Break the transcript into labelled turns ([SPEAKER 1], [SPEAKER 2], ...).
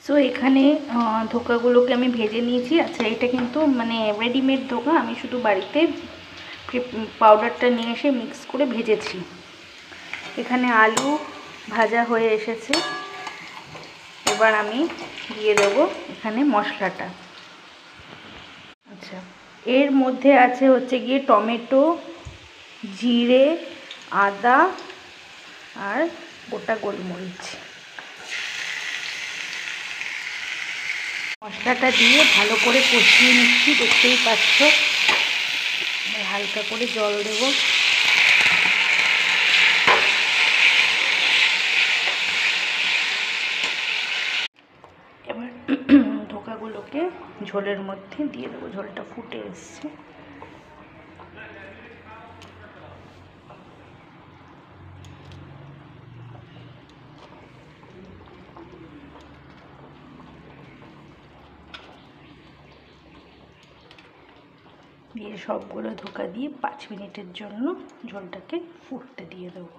[SPEAKER 1] So এখানে ধোকাগুলোকে আমি ভেজে নিয়েছি। আচ্ছা, এটা কিন্তু মানে রেডিমেড ধোকা, আমি শুধু বাড়িতে পাউডারটা নিয়ে এসে মিক্স করে ভেজেছি। এখানে আলু ভাজা হয়ে এসেছে। এবার আমি দিয়ে দেবো এখানে মশলাটা। আচ্ছা, এর মধ্যে আছে হচ্ছে গিয়ে টমেটো, জিরে, আদা আর গোটা গোলমরিচ। মশলাটা দিয়ে ভালো করে কষিয়ে নিচ্ছি, দেখতেই পাচ্ছ। হালকা করে জল দেব। এবার ধোকাগুলোকে ঝোলের মধ্যে দিয়ে দেবো। ঝোলটা ফুটে এসছে। দিয়ে সবগুলো ধোকা দিয়ে 5 মিনিটের জন্য ঝোলটাকে ফুটতে দিয়ে দেবো।